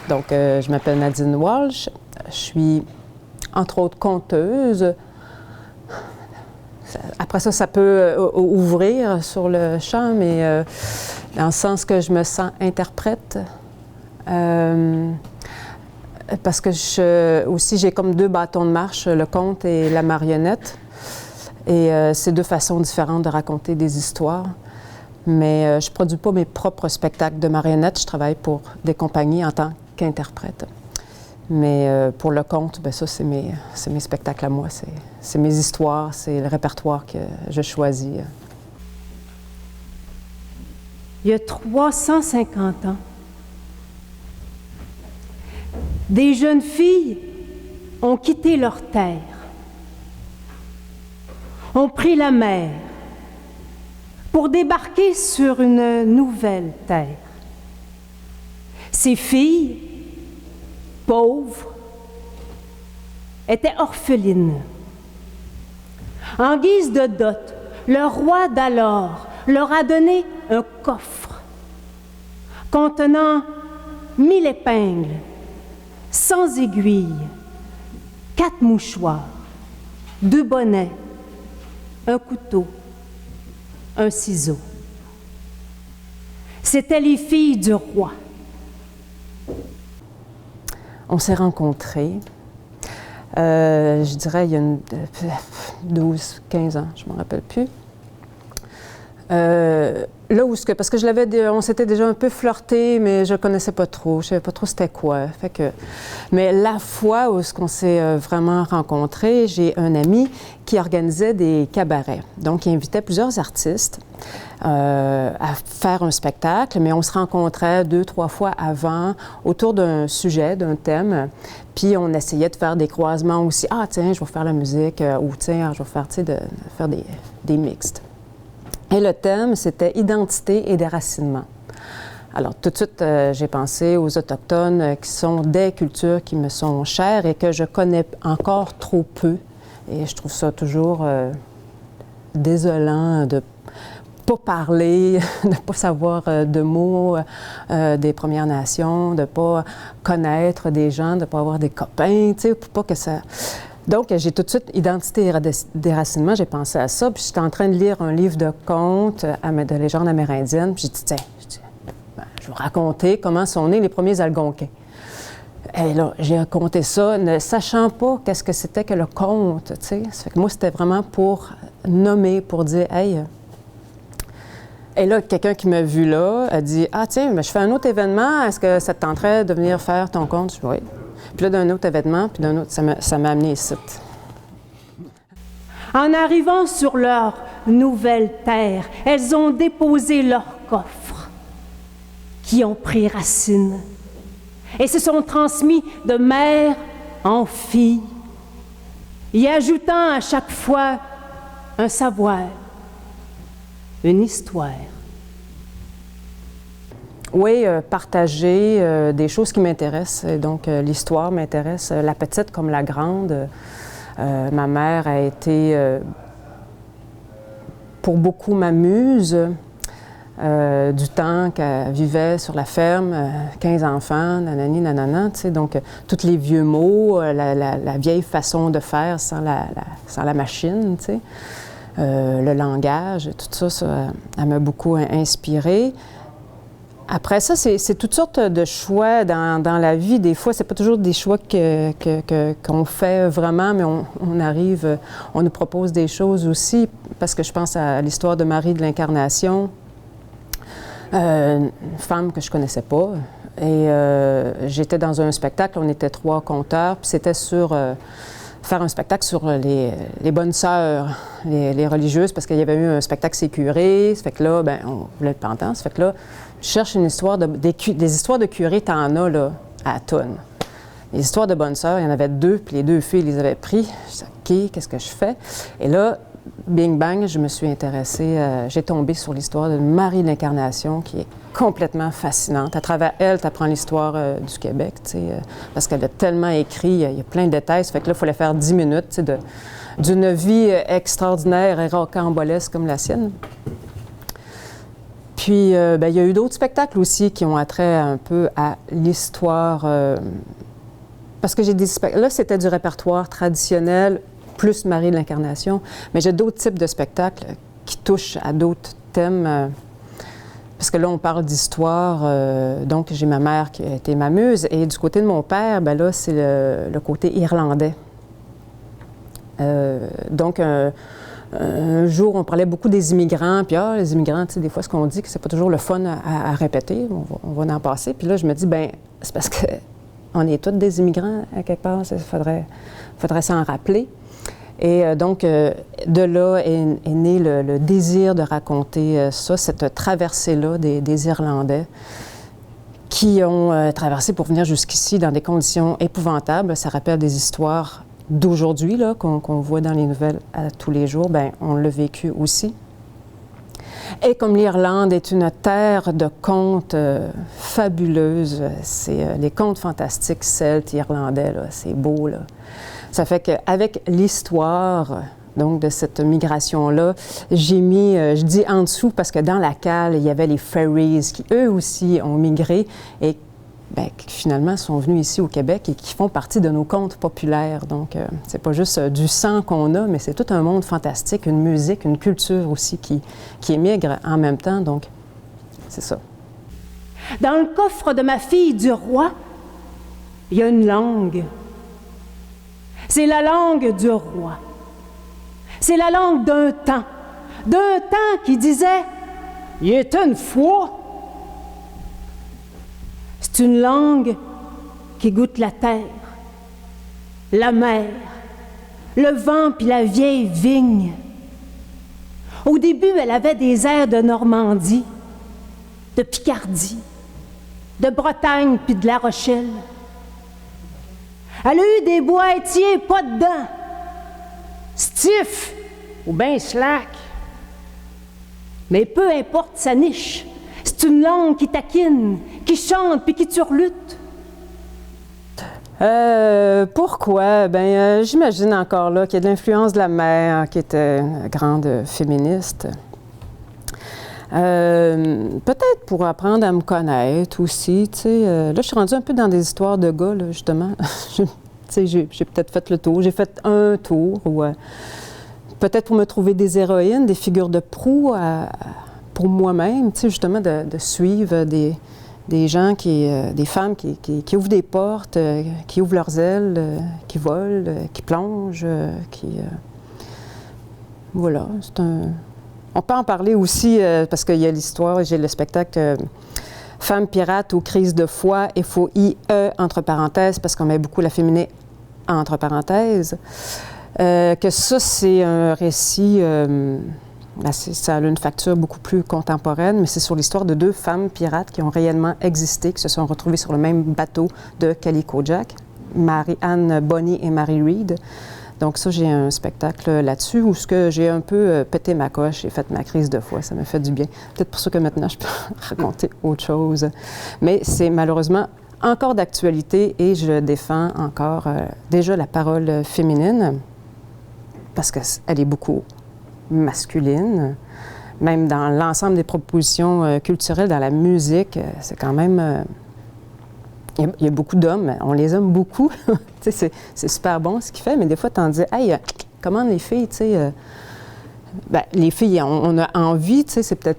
Donc, je m'appelle Nadine Walsh. Je suis, entre autres, conteuse. Après ça, ça peut ouvrir sur le champ, mais dans le sens que je me sens interprète. Parce que aussi, j'ai comme deux bâtons de marche, le conte et la marionnette. Et c'est deux façons différentes de raconter des histoires. Mais je ne produis pas mes propres spectacles de marionnettes. Je travaille pour des compagnies en tant qu'interprète. Mais pour le conte, bien ça, c'est mes spectacles à moi. C'est mes histoires, c'est le répertoire que je choisis. Il y a 350 ans, des jeunes filles ont quitté leur terre, ont pris la mer pour débarquer sur une nouvelle terre. Ces filles, pauvres, étaient orphelines. En guise de dot, le roi d'alors leur a donné un coffre contenant 1000 épingles, 100 aiguilles, 4 mouchoirs, 2 bonnets, un couteau, un ciseau. C'étaient les filles du roi. On s'est rencontrés, je dirais, il y a 12, 15 ans, je ne me rappelle plus. Là où parce que on s'était déjà un peu flirté, mais je ne connaissais pas trop, je ne savais pas trop c'était quoi. Mais la fois où on s'est vraiment rencontrés, j'ai un ami qui organisait des cabarets. Donc, il invitait plusieurs artistes à faire un spectacle, mais on se rencontrait 2, 3 fois avant autour d'un sujet, d'un thème. Puis, on essayait de faire des croisements aussi. Ah, tiens, je vais faire la musique, ou tiens, je vais faire, faire des mixtes. Et le thème, c'était identité et déracinement. Alors, tout de suite, j'ai pensé aux Autochtones qui sont des cultures qui me sont chères et que je connais encore trop peu. Et je trouve ça toujours désolant de pas parler, de pas savoir de mots des Premières Nations, de pas connaître des gens, de pas avoir des copains, tu sais, pour pas que ça... Donc, j'ai tout de suite identité et déracinement, j'ai pensé à ça, puis j'étais en train de lire un livre de contes de légendes amérindiennes, puis j'ai dit, tiens, je vais raconter comment sont nés les premiers Algonquins. Et là, j'ai raconté ça, ne sachant pas qu'est-ce que c'était que le conte, tu sais. Ça fait que moi, c'était vraiment pour nommer, pour dire, hey... Et là, quelqu'un qui m'a vu là a dit, ah tiens, mais je fais un autre événement, est-ce que ça te tenterait de venir faire ton conte? Je dis, oui. Puis là, d'un autre événement, puis d'un autre, ça m'a amené ici. En arrivant sur leur nouvelle terre, elles ont déposé leurs coffres qui ont pris racine et se sont transmis de mère en fille, y ajoutant à chaque fois un savoir, une histoire. Oui, partager des choses qui m'intéressent. Donc, l'histoire m'intéresse, la petite comme la grande. Ma mère a été, pour beaucoup, ma muse du temps qu'elle vivait sur la ferme, 15 enfants, nanani, nanana, tu sais. Donc, tous les vieux mots, la vieille façon de faire sans la machine, tu sais. Le langage, tout ça, elle m'a beaucoup inspirée. Après ça, c'est toutes sortes de choix dans la vie. Des fois, c'est pas toujours des choix qu'on fait vraiment, mais on arrive, on nous propose des choses aussi, parce que je pense à l'histoire de Marie de l'Incarnation, une femme que je connaissais pas. Et j'étais dans un spectacle, on était 3 conteurs, puis c'était sur... faire un spectacle sur les bonnes sœurs, les religieuses, parce qu'il y avait eu un spectacle sécuré. Ça fait que là, ben, on voulait le pendant. Ça fait que là, je cherche une histoire des histoires de curés, t'en as là, à tonnes. Les histoires de bonnes sœurs, il y en avait 2, puis les 2 filles les avaient pris. Je disais, OK, qu'est-ce que je fais? Et là, bing bang, je me suis intéressée, j'ai tombé sur l'histoire de Marie de l'Incarnation, qui est complètement fascinante. À travers elle, tu apprends l'histoire du Québec, tu sais, parce qu'elle a tellement écrit, il y a plein de détails. Ça fait que là, il fallait faire 10 minutes, tu sais, d'une vie extraordinaire et rocambolesque comme la sienne. Puis, il y a eu d'autres spectacles aussi qui ont attrait un peu à l'histoire. Parce que j'ai des spectacles. Là, c'était du répertoire traditionnel, plus Marie de l'Incarnation. Mais j'ai d'autres types de spectacles qui touchent à d'autres thèmes. Parce que là, on parle d'histoire. Donc, j'ai ma mère qui a été ma muse. Et du côté de mon père, là, c'est le côté irlandais. Donc, un jour, on parlait beaucoup des immigrants, puis les immigrants, tu sais, des fois, ce qu'on dit, que c'est pas toujours le fun à répéter, on va en passer. Puis là, je me dis, c'est parce qu'on est tous des immigrants, à quelque part, il faudrait s'en rappeler. Et donc, de là est né le désir de raconter ça, cette traversée-là des Irlandais qui ont traversé pour venir jusqu'ici dans des conditions épouvantables. Ça rappelle des histoires d'aujourd'hui, là, qu'on voit dans les nouvelles à tous les jours, on l'a vécu aussi. Et comme l'Irlande est une terre de contes fabuleuse, c'est les contes fantastiques celtes, irlandais, là, c'est beau, là. Ça fait qu'avec l'histoire, donc, de cette migration-là, j'ai mis, je dis en dessous parce que dans la cale, il y avait les fairies qui, eux aussi, ont migré et qui finalement sont venus ici au Québec et qui font partie de nos contes populaires. Donc, c'est pas juste du sang qu'on a, mais c'est tout un monde fantastique, une musique, une culture aussi qui émigre en même temps. Donc, c'est ça. Dans le coffre de ma fille du roi, il y a une langue. C'est la langue du roi. C'est la langue d'un temps qui disait « Il était une fois ». C'est une langue qui goûte la terre, la mer, le vent puis la vieille vigne. Au début, elle avait des airs de Normandie, de Picardie, de Bretagne puis de La Rochelle. Elle a eu des boîtiers pas dedans, stiff ou bien slack. Mais peu importe sa niche, c'est une langue qui taquine, qui chante puis qui turlute. Pourquoi? J'imagine encore là qu'il y a de l'influence de la mère, qui était une grande féministe. Peut-être pour apprendre à me connaître aussi, tu sais. Là, je suis rendue un peu dans des histoires de gars, là, justement. Tu sais, j'ai peut-être fait le tour. J'ai fait un tour, ou peut-être pour me trouver des héroïnes, des figures de proue pour moi-même, tu sais, justement, de suivre des gens des femmes qui ouvrent des portes, qui ouvrent leurs ailes, qui volent, qui plongent, voilà, c'est un... On peut en parler aussi, parce qu'il y a l'histoire, j'ai le spectacle Femmes pirates ou crise de foi, F-O-I-E, entre parenthèses, parce qu'on met beaucoup la féminine entre parenthèses, que ça, c'est un récit... ça a une facture beaucoup plus contemporaine, mais c'est sur l'histoire de deux femmes pirates qui ont réellement existé, qui se sont retrouvées sur le même bateau de Calico Jack, Mary-Ann Bonney et Mary Read. Donc ça, j'ai un spectacle là-dessus où j'ai un peu pété ma coche et fait ma crise de foi. Ça m'a fait du bien. Peut-être pour ça que maintenant, je peux raconter autre chose. Mais c'est malheureusement encore d'actualité et je défends encore déjà la parole féminine parce qu'elle est beaucoup masculine. Même dans l'ensemble des propositions culturelles, dans la musique, c'est quand même... il y a beaucoup d'hommes, on les aime beaucoup. C'est super bon ce qu'ils font, mais des fois, tu en dis, hey, comment les filles, tu sais... les filles, on a envie, tu sais, c'est peut-être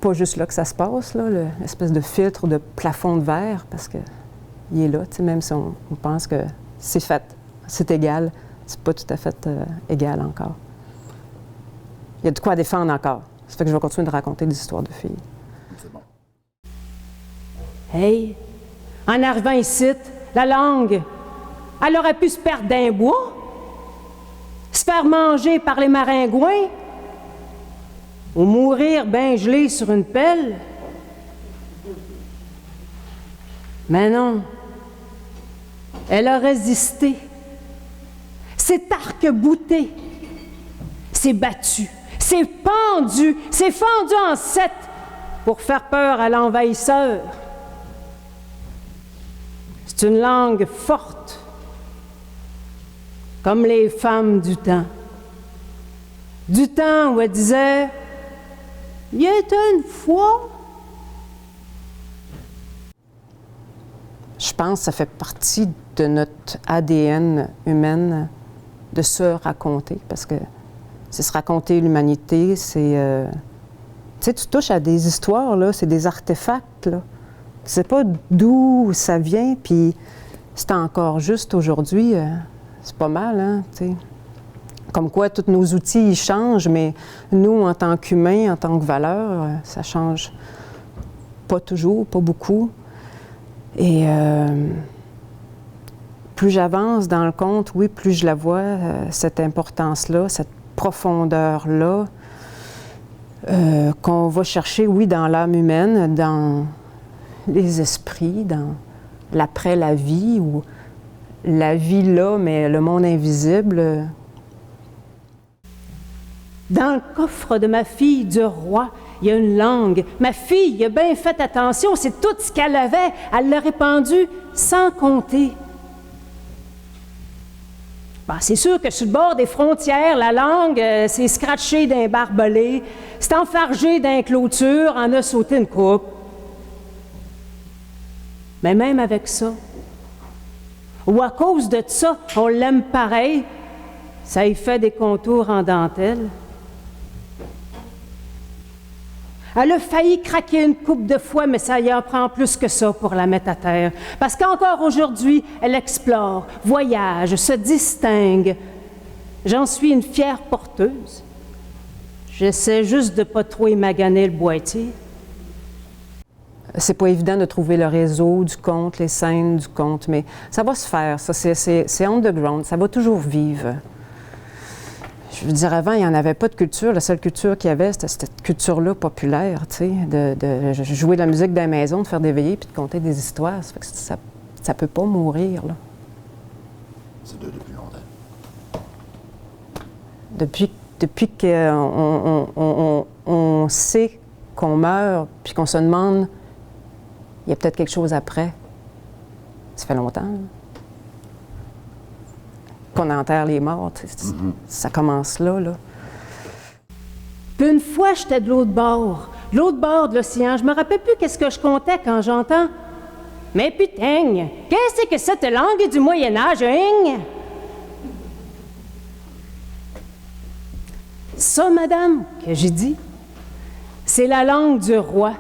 pas juste là que ça se passe, là, l'espèce de filtre ou de plafond de verre, parce qu'il est là, tu sais, même si on pense que c'est fait, c'est égal, c'est pas tout à fait égal encore. Il y a de quoi défendre encore. Ça fait que je vais continuer de raconter des histoires de filles. C'est bon. Hey, en arrivant ici, la langue, elle aurait pu se perdre d'un bois, se faire manger par les maringouins, ou mourir bien gelée sur une pelle. Mais non, elle a résisté. C'est arc-bouté, c'est battu, c'est pendu, c'est fendu en 7 pour faire peur à l'envahisseur. C'est une langue forte, comme les femmes du temps. Du temps où elle disait « Il était une fois. Je pense que ça fait partie de notre ADN humaine de se raconter, parce que c'est se raconter l'humanité, c'est... tu sais, tu touches à des histoires, là, c'est des artefacts, là. Tu sais pas d'où ça vient, puis c'est encore juste aujourd'hui, c'est pas mal, hein, tu sais. Comme quoi, tous nos outils, ils changent, mais nous, en tant qu'humains, en tant que valeurs, ça change pas toujours, pas beaucoup. Et plus j'avance dans le conte, oui, plus je la vois, cette importance-là, cette profondeur-là, qu'on va chercher, oui, dans l'âme humaine, dans les esprits, dans l'après la vie, ou la vie là, mais le monde invisible. Dans le coffre de ma fille du roi, il y a une langue. Ma fille a bien fait attention, c'est tout ce qu'elle avait. Elle l'a répandu sans compter. Ben, c'est sûr que sur le bord des frontières, la langue, c'est scratché d'un barbelé, c'est enfargé d'un clôture, en a sauté une coupe. Mais même avec ça, ou à cause de ça, on l'aime pareil, ça y fait des contours en dentelle. Elle a failli craquer une couple de fois, mais ça y en prend plus que ça pour la mettre à terre. Parce qu'encore aujourd'hui, elle explore, voyage, se distingue. J'en suis une fière porteuse. J'essaie juste de ne pas trop émaganer le boîtier. C'est pas évident de trouver le réseau du conte, les scènes du conte, mais ça va se faire, ça, c'est underground, ça va toujours vivre. Je veux dire, avant, il n'y en avait pas de culture. La seule culture qu'il y avait, c'était cette culture-là populaire, tu sais, de jouer de la musique dans la maison, de faire des veillées puis de conter des histoires. Ça fait que ça ne peut pas mourir, là. C'est depuis longtemps. Depuis qu'on sait qu'on meurt puis qu'on se demande, il y a peut-être quelque chose après. Ça fait longtemps, là. Qu'on enterre les morts, ça commence là, là. Puis une fois, j'étais de l'autre bord de l'océan. Je me rappelle plus qu'est-ce que je comptais quand j'entends. Mais putain, qu'est-ce que cette langue du Moyen-Âge, hein? Ça, madame, que j'ai dit, c'est la langue du roi,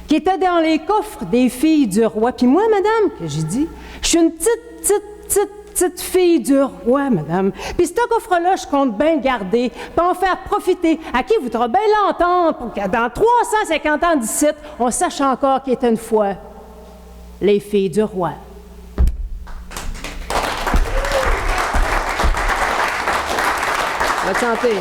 qui était dans les coffres des filles du roi. Puis moi, madame, que j'ai dit, je suis une petite fille du roi, madame. Puis ce coffre-là, je compte bien garder, pour en faire profiter à qui voudra bien l'entendre, pour que dans 350 ans d'ici, on sache encore qu'il était une fois les filles du roi. On va chanter.